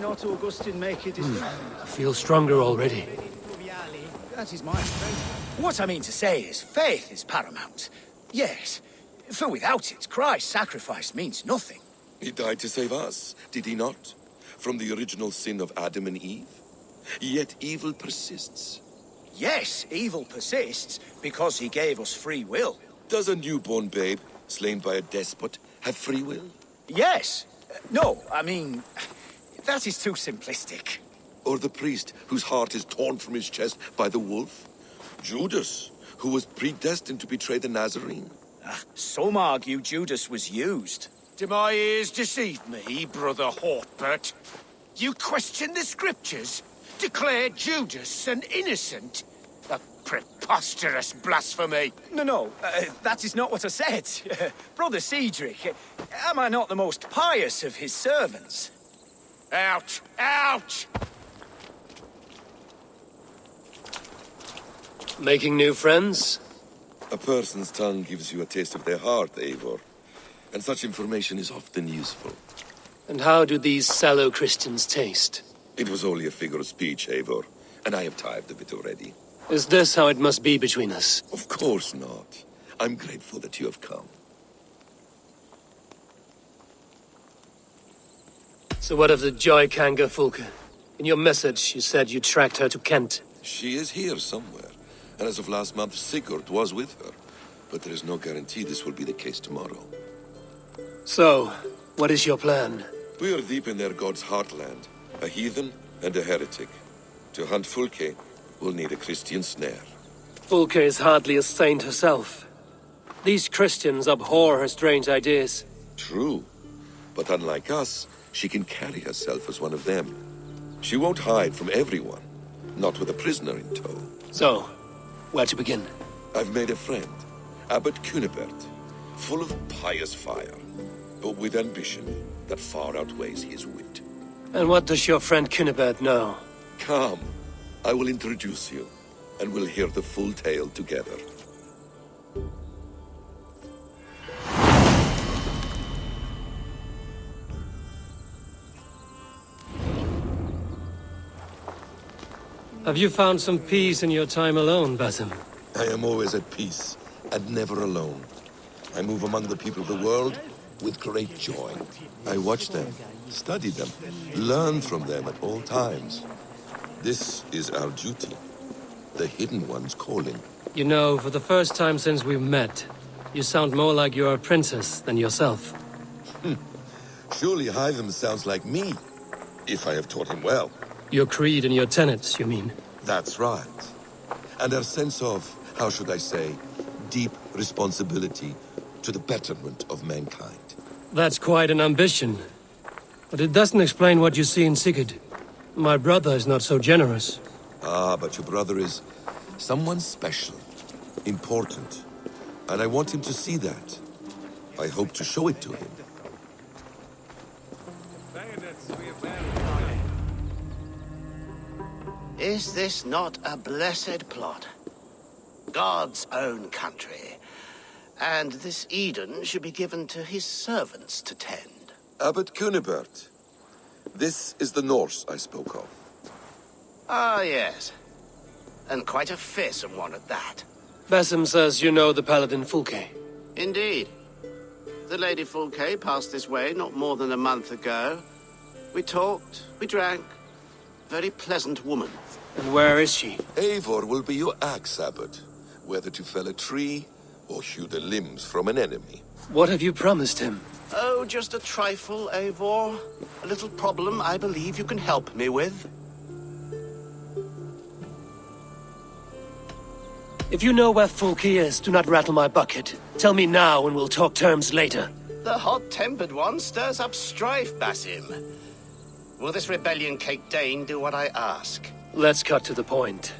not Augustine make it is I feel stronger already. That is my strength. What I mean to say is, faith is paramount. Yes, for without it, Christ's sacrifice means nothing. He died to save us, did he not? From the original sin of Adam and Eve? Yet evil persists. Yes, evil persists, because he gave us free will. Does a newborn babe, slain by a despot, have free will? Yes. No, I mean, that is too simplistic. Or the priest whose heart is torn from his chest by the wolf? Judas, who was predestined to betray the Nazarene? Some argue Judas was used. Do my ears deceive me, Brother Hortbert? You question the scriptures? Declare Judas an innocent? A preposterous blasphemy! No, that is not what I said. Brother Cedric, am I not the most pious of his servants? Out! Out! Making new friends? A person's tongue gives you a taste of their heart, Eivor. And such information is often useful. And how do these sallow Christians taste? It was only a figure of speech, Eivor, and I have tired of it already. Is this how it must be between us? Of course not. I'm grateful that you have come. So what of the Joy Kanga Fulke? In your message, you said you tracked her to Kent. She is here somewhere, and as of last month, Sigurd was with her. But there is no guarantee this will be the case tomorrow. So, what is your plan? We are deep in their god's heartland, a heathen and a heretic. To hunt Fulke, we'll need a Christian snare. Fulke is hardly a saint herself. These Christians abhor her strange ideas. True, but unlike us, she can carry herself as one of them. She won't hide from everyone, not with a prisoner in tow. So, where to begin? I've made a friend, Abbot Cunibert, full of pious fire, but with ambition that far outweighs his wit. And what does your friend Cunibert know? Come, I will introduce you, and we'll hear the full tale together. Have you found some peace in your time alone, Basim? I am always at peace, and never alone. I move among the people of the world with great joy. I watch them, study them, learn from them at all times. This is our duty, the Hidden One's calling. You know, for the first time since we met, you sound more like you're a princess than yourself. Surely Hytham sounds like me, if I have taught him well. Your creed and your tenets, you mean? That's right. And our sense of, how should I say, deep responsibility to the betterment of mankind. That's quite an ambition. But it doesn't explain what you see in Sigurd. My brother is not so generous. Ah, but your brother is someone special, important. And I want him to see that. I hope to show it to him. Is this not a blessed plot? God's own country. And this Eden should be given to his servants to tend. Abbot Cunibert. This is the Norse I spoke of. Ah, yes. And quite a fearsome one at that. Basim says you know the paladin Fulke. Indeed. The Lady Fulke passed this way not more than a month ago. We talked, we drank. Very pleasant woman. And where is she? Eivor will be your axe, Abbot. Whether to fell a tree or hew the limbs from an enemy. What have you promised him? Oh, just a trifle, Eivor. A little problem I believe you can help me with. If you know where Fulke is, do not rattle my bucket. Tell me now and we'll talk terms later. The hot-tempered one stirs up strife, Basim. Will this rebellion-caked Dane do what I ask? Let's cut to the point.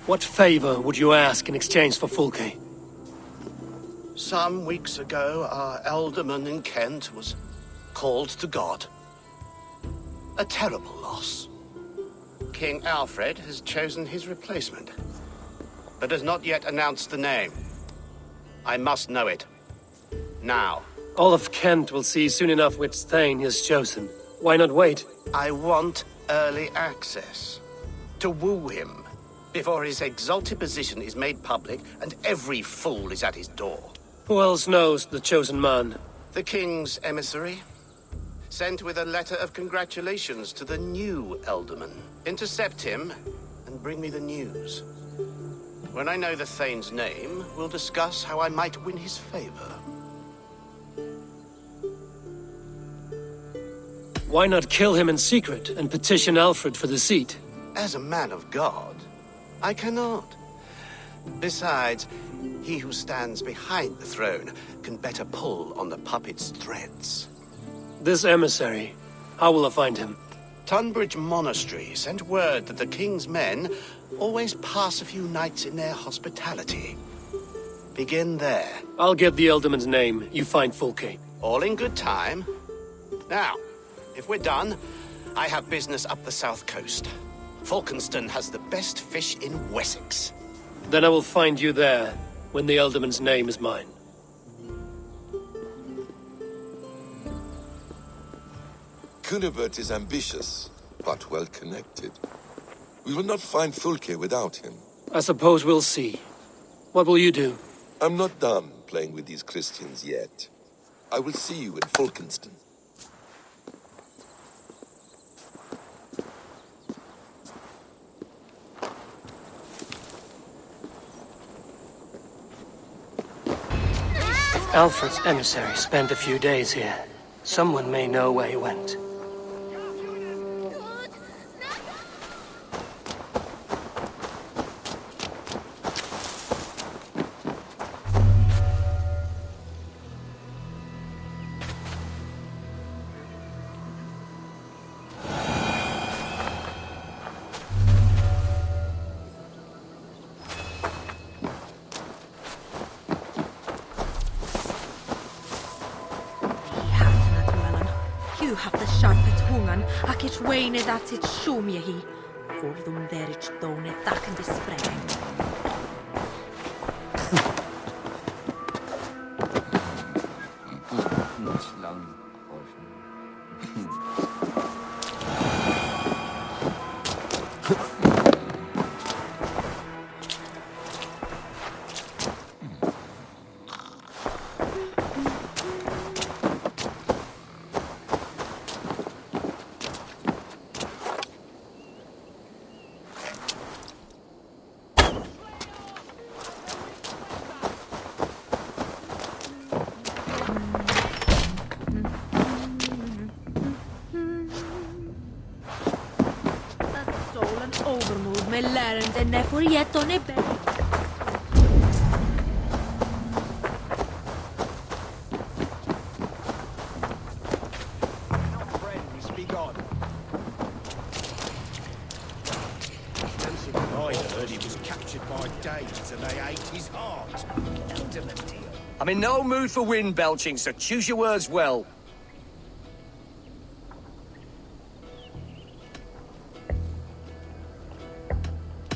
What favor would you ask in exchange for Fulke? Some weeks ago, our alderman in Kent was called to God. A terrible loss. King Alfred has chosen his replacement, but has not yet announced the name. I must know it. Now. All of Kent will see soon enough which Thane he has chosen. Why not wait? I want early access. To woo him before his exalted position is made public and every fool is at his door. Who else knows the chosen man? The king's emissary, sent with a letter of congratulations to the new Elderman. Intercept him and bring me the news. When I know the Thane's name, we'll discuss how I might win his favor. Why not kill him in secret and petition Alfred for the seat? As a man of God, I cannot. Besides, he who stands behind the throne can better pull on the puppet's threads. This emissary, how will I find him? Tunbridge Monastery sent word that the king's men always pass a few nights in their hospitality. Begin there. I'll get the Elderman's name, you find Fulke. All in good time. Now, if we're done, I have business up the south coast. Falkenston has the best fish in Wessex. Then I will find you there, when the Elderman's name is mine. Cunibert is ambitious, but well-connected. We will not find Fulke without him. I suppose we'll see. What will you do? I'm not done playing with these Christians yet. I will see you in Falkenston. Alfred's emissary spent a few days here. Someone may know where he went. You have the sharpet hungan, ac it weine that it shum ye hi. Volum there it stone it dak in the spring. Overmoed med læreren den er for gjett on i bed. I heard he was captured by Danes and they ate his heart. Elderman deal. I'm in no mood for wind belching, so choose your words well.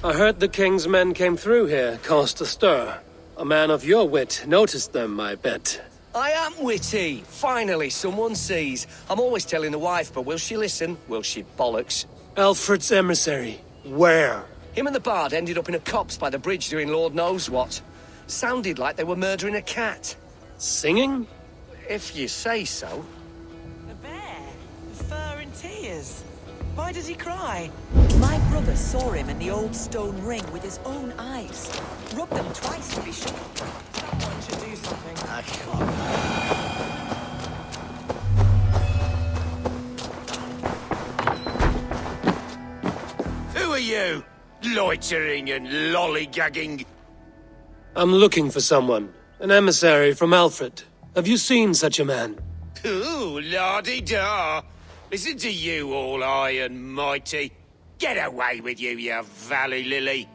I heard the king's men came through here, caused a stir. A man of your wit noticed them, I bet. I am witty. Finally, someone sees. I'm always telling the wife, but will she listen? Will she bollocks? Alfred's emissary. Where? Him and the bard ended up in a copse by the bridge doing Lord knows what. Sounded like they were murdering a cat. Singing? If you say so. A bear? With fur and tears? Why does he cry? My brother saw him in the old stone ring with his own eyes. Rubbed them twice to be sure. Someone should do something. Who are you? Loitering and lollygagging. I'm looking for someone. An emissary from Alfred. Have you seen such a man? Ooh, la-di-da. Listen to you, all high and mighty. Get away with you, you valley lily.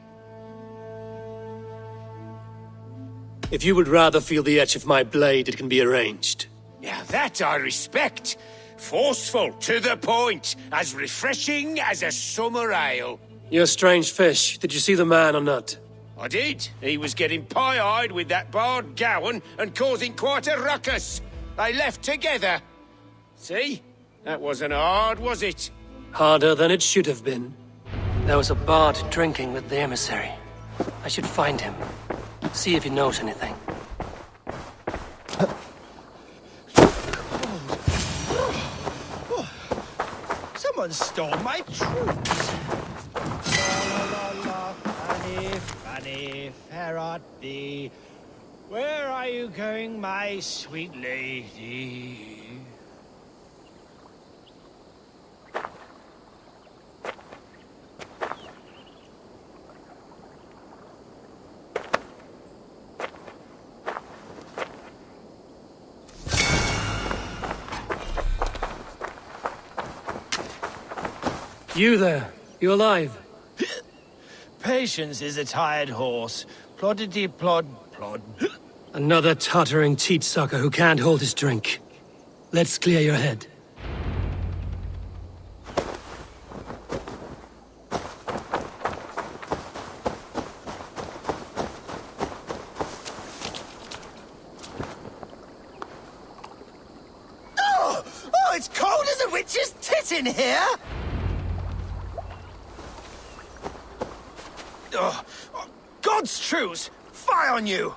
If you would rather feel the edge of my blade, it can be arranged. Now that I respect. Forceful, to the point, as refreshing as a summer ale. You're a strange fish. Did you see the man or not? I did. He was getting pie-eyed with that bard Gowan and causing quite a ruckus. They left together. See? That wasn't hard, was it? Harder than it should have been. There was a bard drinking with the emissary. I should find him. See if he knows anything. Someone stole my troops. La la la la, Fanny, Fanny, fair art thee. Where are you going, my sweet lady? You there. You alive? Patience is a tired horse. Ploddity plod plod. Another tottering teat sucker who can't hold his drink. Let's clear your head. Oh, it's cold as a witch's tit in here! Oh, God's truce! Fie on you!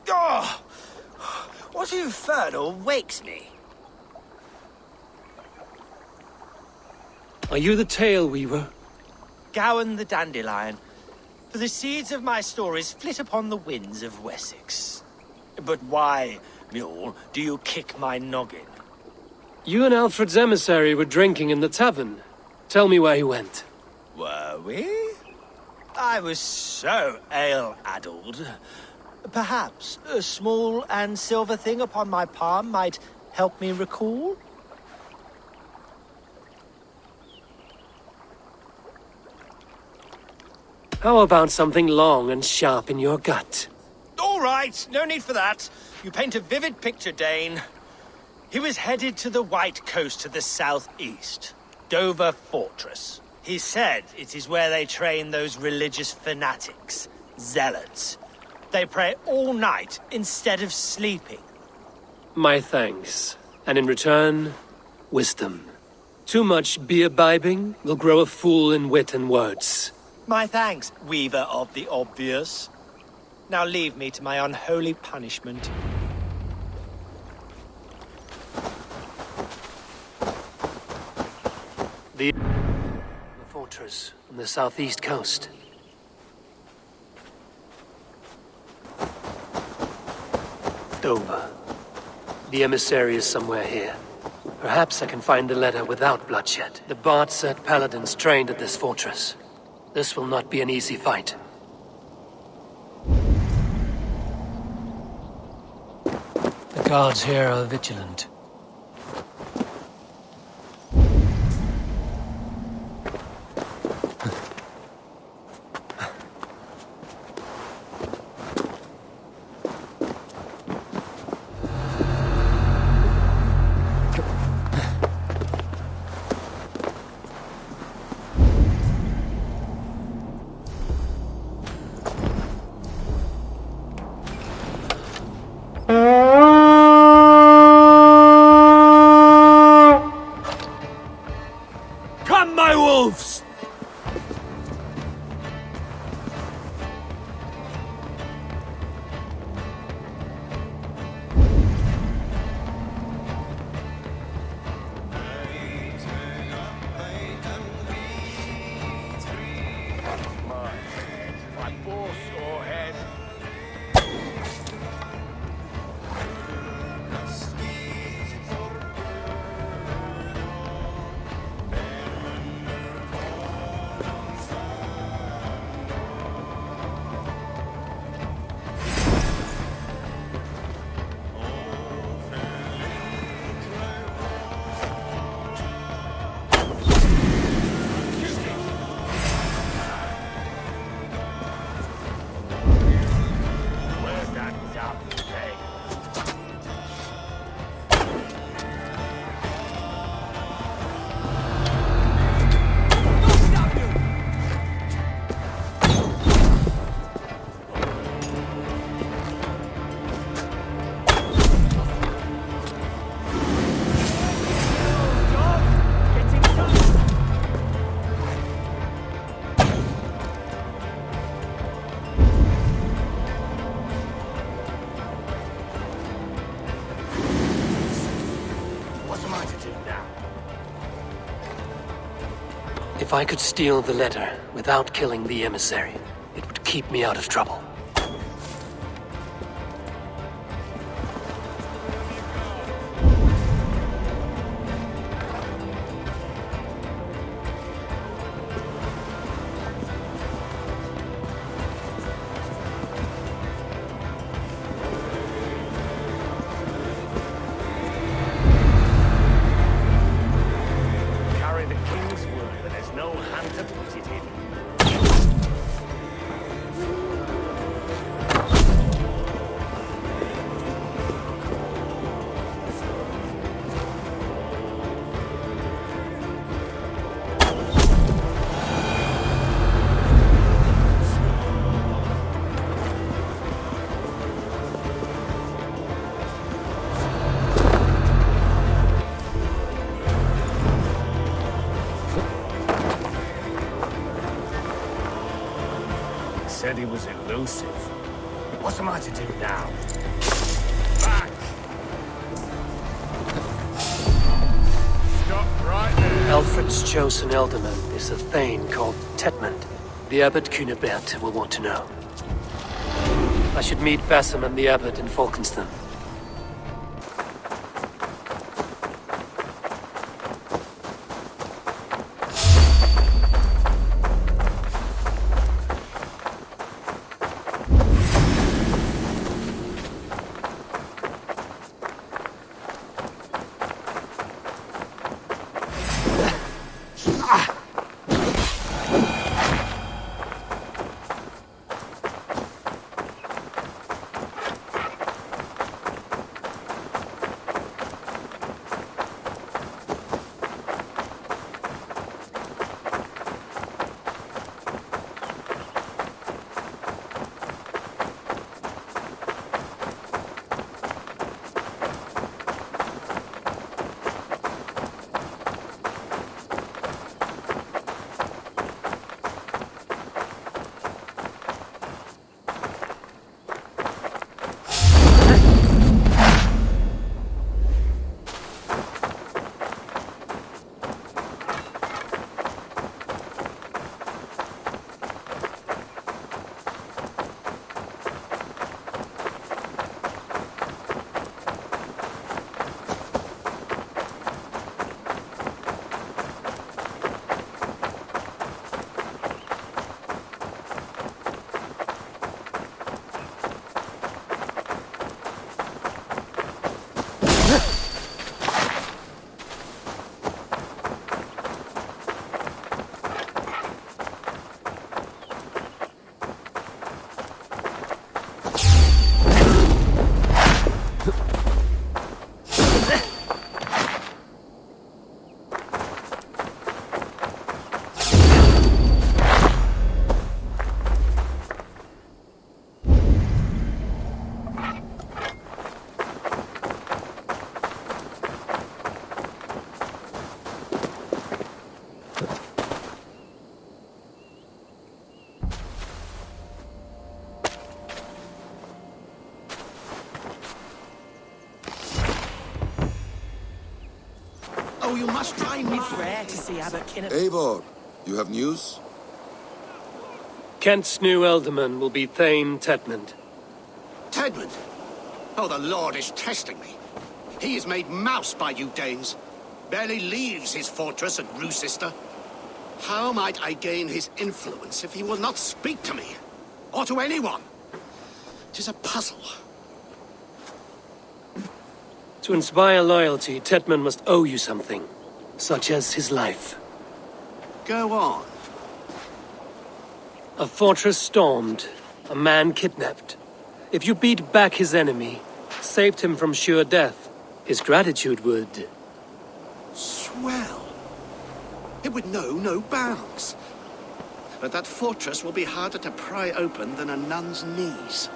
Oh, what infernal wakes me? Are you the tale weaver? Gowan the Dandelion. For the seeds of my stories flit upon the winds of Wessex. But why, mule, do you kick my noggin? You and Alfred's emissary were drinking in the tavern. Tell me where he went. Were we? I was so ale-addled. Perhaps a small and silver thing upon my palm might help me recall? How about something long and sharp in your gut? All right, no need for that. You paint a vivid picture, Dane. He was headed to the White Coast to the southeast, Dover Fortress. He said it is where they train those religious fanatics, zealots. They pray all night instead of sleeping. My thanks. And in return, wisdom. Too much beer-bibbing will grow a fool in wit and words. My thanks, weaver of the obvious. Now leave me to my unholy punishment. The fortress on the southeast coast. Dover. The emissary is somewhere here. Perhaps I can find the letter without bloodshed. The bard said paladins trained at this fortress. This will not be an easy fight. The guards here are vigilant. If I could steal the letter without killing the emissary, it would keep me out of trouble. Carry the king's word, but there's no hand to put it in. Said he was elusive. What am I to do now? Back! Stop right there! Alfred's chosen ealdorman is a Thane called Tetmund. The Abbot Cunibert will want to know. I should meet Basim and the Abbot in Falkenston. Oh, you must try me. It's rare to see Abbot Cunibert. Eivor, you have news? Kent's new ealdorman will be Thane Tetmund. Tedmund! Oh, the Lord is testing me. He is made mouse by you Danes. Barely leaves his fortress at Roosister. How might I gain his influence if he will not speak to me? Or to anyone? 'Tis a puzzle. To inspire loyalty, Tetmund must owe you something, such as his life. Go on. A fortress stormed, a man kidnapped. If you beat back his enemy, saved him from sure death, his gratitude would... Swell. It would know no bounds. But that fortress will be harder to pry open than a nun's knees.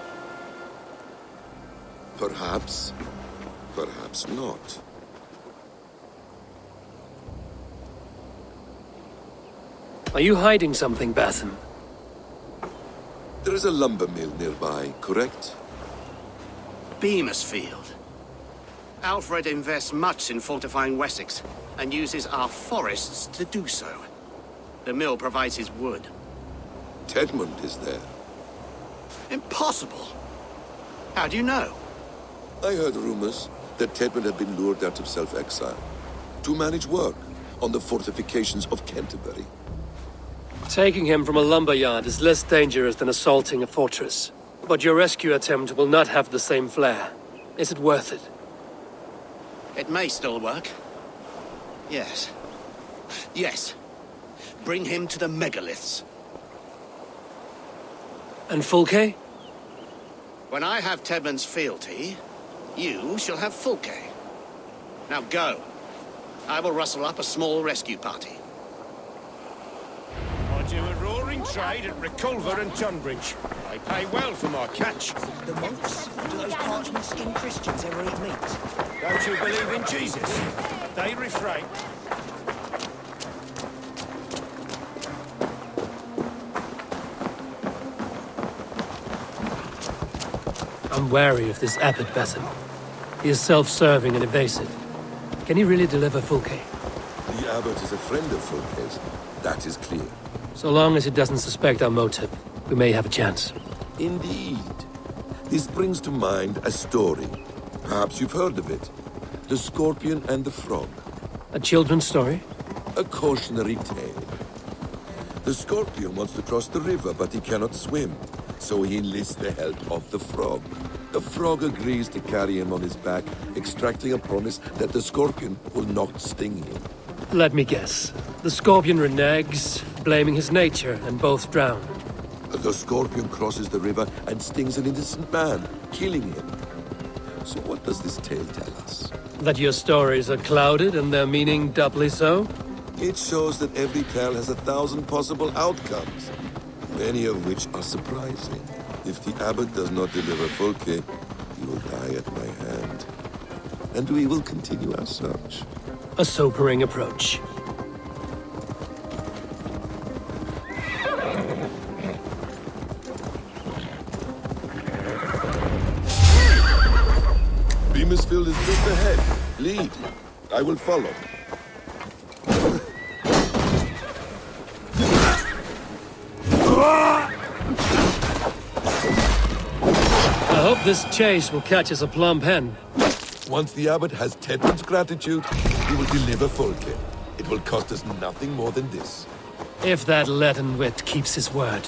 Perhaps. Perhaps not. Are you hiding something, Basim? There is a lumber mill nearby, correct? Beamisfield. Alfred invests much in fortifying Wessex, and uses our forests to do so. The mill provides his wood. Tedmund is there. Impossible. How do you know? I heard rumors that Tedmund had been lured out of self-exile to manage work on the fortifications of Canterbury. Taking him from a lumberyard is less dangerous than assaulting a fortress. But your rescue attempt will not have the same flair. Is it worth it? It may still work. Yes. Yes. Bring him to the megaliths. And Fulke? When I have Tedmund's fealty, you shall have Fulke. Now go. I will rustle up a small rescue party. I do a roaring trade at Reculver and Tunbridge. I pay well for my catch. The monks? Do those parchment-skinned Christians ever eat meat? Don't you believe in Jesus? They refrain. I'm wary of this Abbot Basim. He is self-serving and evasive. Can he really deliver Fulke? The abbot is a friend of Fulke's. That is clear. So long as he doesn't suspect our motive, we may have a chance. Indeed. This brings to mind a story. Perhaps you've heard of it. The Scorpion and the Frog. A children's story? A cautionary tale. The Scorpion wants to cross the river, but he cannot swim. So he enlists the help of the Frog. The Frog agrees to carry him on his back, extracting a promise that the Scorpion will not sting him. Let me guess. The Scorpion reneges, blaming his nature, and both drown. The Scorpion crosses the river and stings an innocent man, killing him. So what does this tale tell us? That your stories are clouded and their meaning doubly so? It shows that every tale has 1,000 possible outcomes, many of which are surprising. If the abbot does not deliver Fulke, he will die at my hand. And we will continue our search. A sobering approach. Beamisfield is just ahead. Lead. I will follow. I hope this chase will catch us a plump hen. Once the abbot has Tedmund's gratitude, he will deliver Fulke. It will cost us nothing more than this. If that leaden wit keeps his word.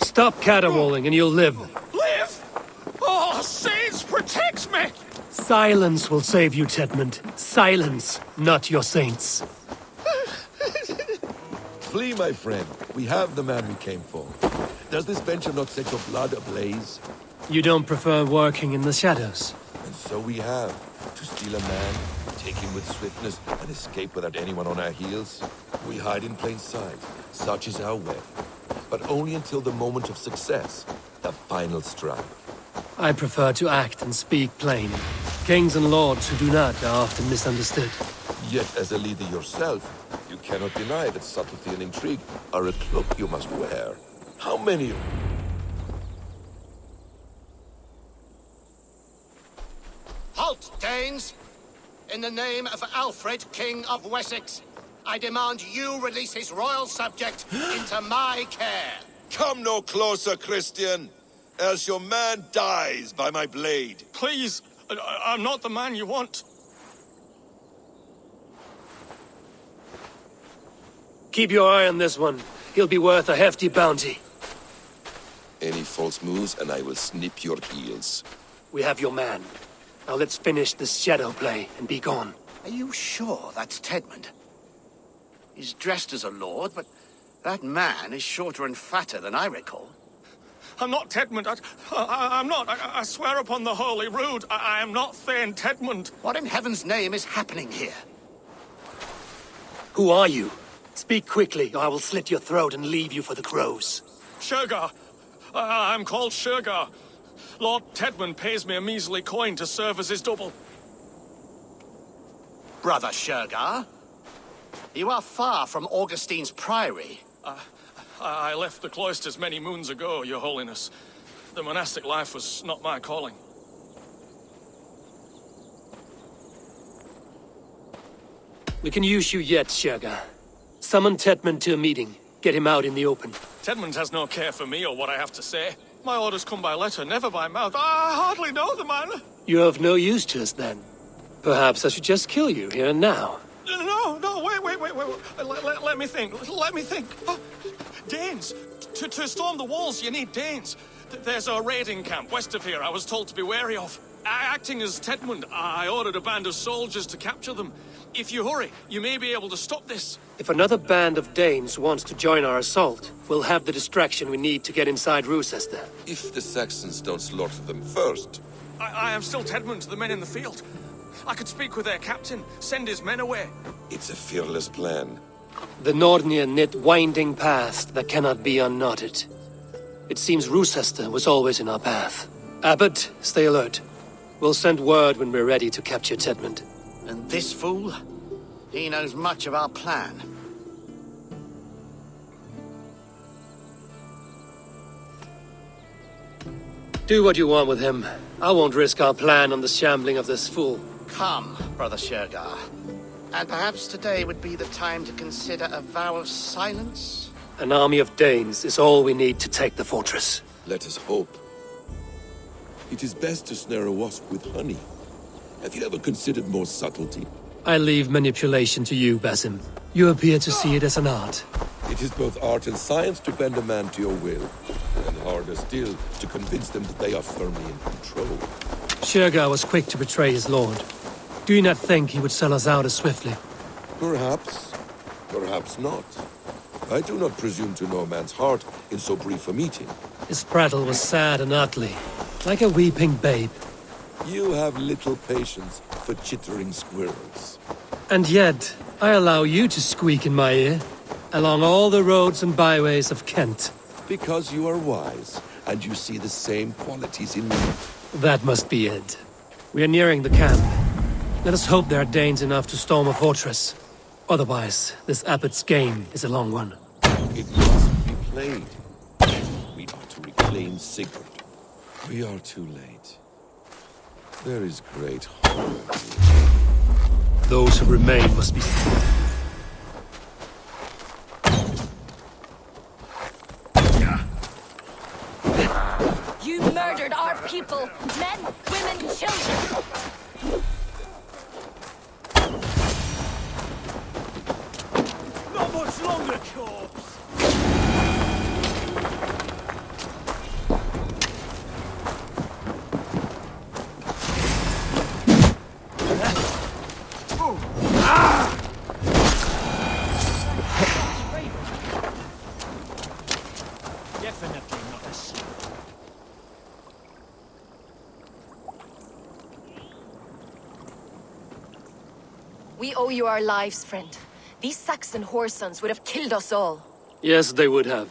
Stop caterwauling and you'll live. Live? Oh, Saints protects me! Silence will save you, Tedmund. Silence, not your saints. Flee, my friend. We have the man we came for. Does this venture not set your blood ablaze? You don't prefer working in the shadows? And so we have. To steal a man, take him with swiftness, and escape without anyone on our heels. We hide in plain sight. Such is our way. But only until the moment of success. The final strike. I prefer to act and speak plain. Kings and lords who do not are often misunderstood. Yet, as a leader yourself, you cannot deny that subtlety and intrigue are a cloak you must wear. How many... Halt, Danes! In the name of Alfred, King of Wessex, I demand you release his royal subject into my care. Come no closer, Christian, else your man dies by my blade. Please, I'm not the man you want. Keep your eye on this one. He'll be worth a hefty bounty. Any false moves, and I will snip your heels. We have your man. Now let's finish this shadow play and be gone. Are you sure that's Tedmund? He's dressed as a lord, but that man is shorter and fatter than I recall. I'm not Tedmund. I'm not. I swear upon the Holy Rood, I am not Thane Tedmund. What in heaven's name is happening here? Who are you? Speak quickly, or I will slit your throat and leave you for the crows. Shergar. I'm called Shergar. Lord Tedmund pays me a measly coin to serve as his double. Brother Shergar, you are far from Augustine's priory. I left the cloisters many moons ago, Your Holiness. The monastic life was not my calling. We can use you yet, Shergar. Summon Tedmund to a meeting. Get him out in the open. Tedmund has no care for me or what I have to say. My orders come by letter, never by mouth. I hardly know the man. You're of no use to us, then. Perhaps I should just kill you here and now. No, wait. Let me think. Let me think. Oh, Danes. To storm the walls, you need Danes. There's a raiding camp west of here I was told to be wary of. Acting as Tedmund, I ordered a band of soldiers to capture them. If you hurry, you may be able to stop this. If another band of Danes wants to join our assault, we'll have the distraction we need to get inside Rochester. If the Saxons don't slaughter them first. I am still Tedmund to the men in the field. I could speak with their captain, send his men away. It's a fearless plan. The Nordnir knit winding paths that cannot be unknotted. It seems Rochester was always in our path. Abbot, stay alert. We'll send word when we're ready to capture Tedmund. And this fool? He knows much of our plan. Do what you want with him. I won't risk our plan on the shambling of this fool. Come, Brother Shergar. And perhaps today would be the time to consider a vow of silence? An army of Danes is all we need to take the fortress. Let us hope. It is best to snare a wasp with honey. Have you ever considered more subtlety? I leave manipulation to you, Basim. You appear to see it as an art. It is both art and science to bend a man to your will, and harder still to convince them that they are firmly in control. Shergar was quick to betray his lord. Do you not think he would sell us out as swiftly? Perhaps. Perhaps not. I do not presume to know a man's heart in so brief a meeting. His prattle was sad and ugly, like a weeping babe. You have little patience for chittering squirrels. And yet, I allow you to squeak in my ear, along all the roads and byways of Kent. Because you are wise, and you see the same qualities in me. That must be it. We are nearing the camp. Let us hope there are Danes enough to storm a fortress. Otherwise, this abbot's game is a long one. It must be played. We are to reclaim Sigurd. We are too late. There is great hope. Those who remain must be... You murdered our people! Men, women, children! Not much longer, corpse! We owe you our lives, friend. These Saxon whoresons would have killed us all. Yes, they would have.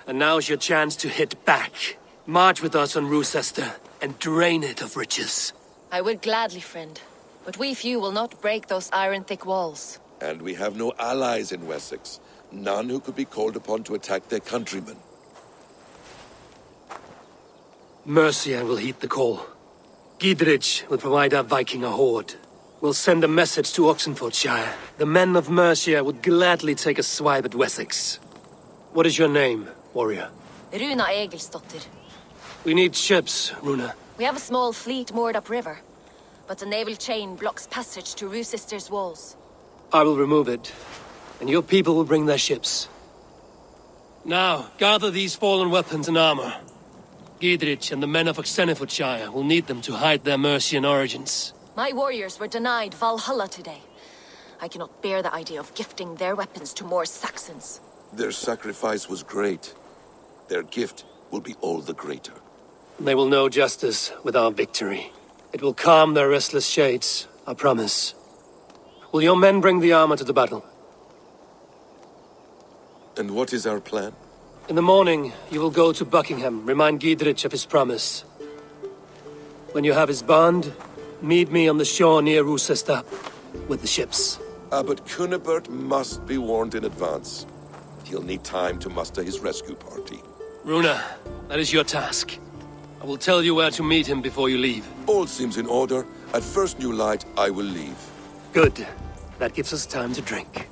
And now's your chance to hit back. March with us on Rochester and drain it of riches. I would gladly, friend. But we few will not break those iron-thick walls. And we have no allies in Wessex. None who could be called upon to attack their countrymen. Mercia will heed the call. Gidrich will provide our Viking a horde. We'll send a message to Oxenfordshire. The men of Mercia would gladly take a swipe at Wessex. What is your name, warrior? Runa Egilsdotter. We need ships, Runa. We have a small fleet moored upriver, but the naval chain blocks passage to Rochester's walls. I will remove it, and your people will bring their ships. Now, gather these fallen weapons and armor. Gidrich and the men of Oxenfordshire will need them to hide their Mercian origins. My warriors were denied Valhalla today. I cannot bear the idea of gifting their weapons to more Saxons. Their sacrifice was great. Their gift will be all the greater. They will know justice with our victory. It will calm their restless shades, I promise. Will your men bring the armor to the battle? And what is our plan? In the morning, you will go to Buckingham, remind Gidrich of his promise. When you have his bond, meet me on the shore near Rochester with the ships. But Cunibert must be warned in advance. He'll need time to muster his rescue party. Runa, that is your task. I will tell you where to meet him before you leave. All seems in order. At first new light, I will leave. Good. That gives us time to drink.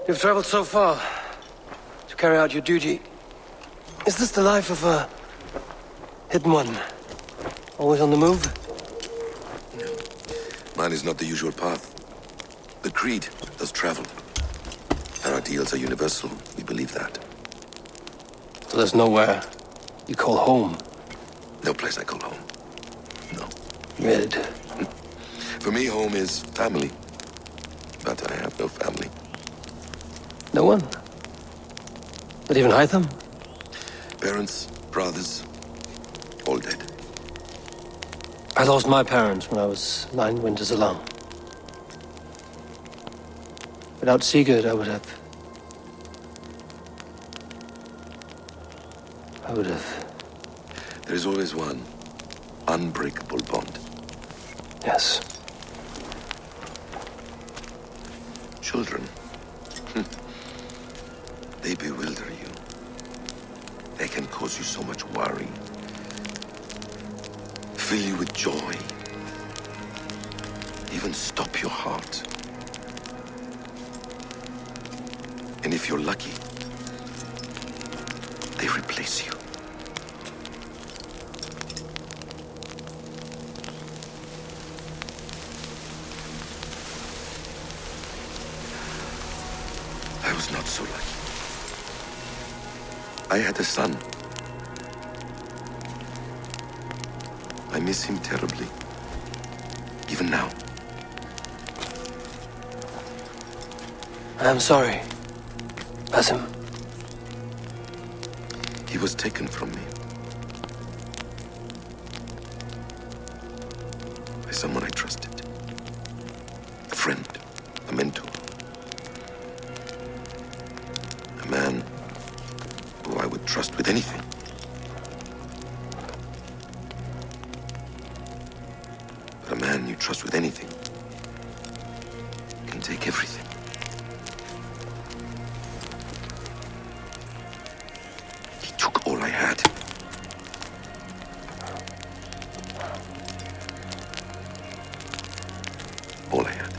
You've traveled so far to carry out your duty. Is this the life of a hidden one? Always on the move? Mine is not the usual path. The Creed does travel. Our ideals are universal. We believe that. So there's nowhere you call home? No place I call home. No. Mid. For me, home is family. But I have no family. No one? Not even Hytham? Parents, brothers, all dead. I lost my parents when I was 9 winters alone. Without Sigurd, I would have... There is always one unbreakable bond. Yes. Children. They bewilder you. They can cause you so much worry. Fill you with joy. Even stop your heart. And if you're lucky, they replace you. I was not so lucky. I had a son. I miss him terribly. Even now. I am sorry, Basim. He was taken from me. By someone I trusted. A friend, a mentor. A man who I would trust with anything. But a man you trust with anything can take everything. He took all I had. All I had.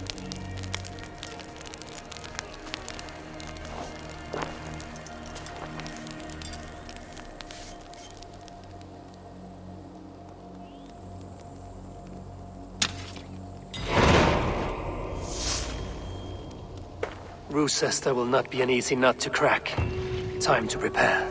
Rochester will not be an easy nut to crack. Time to prepare.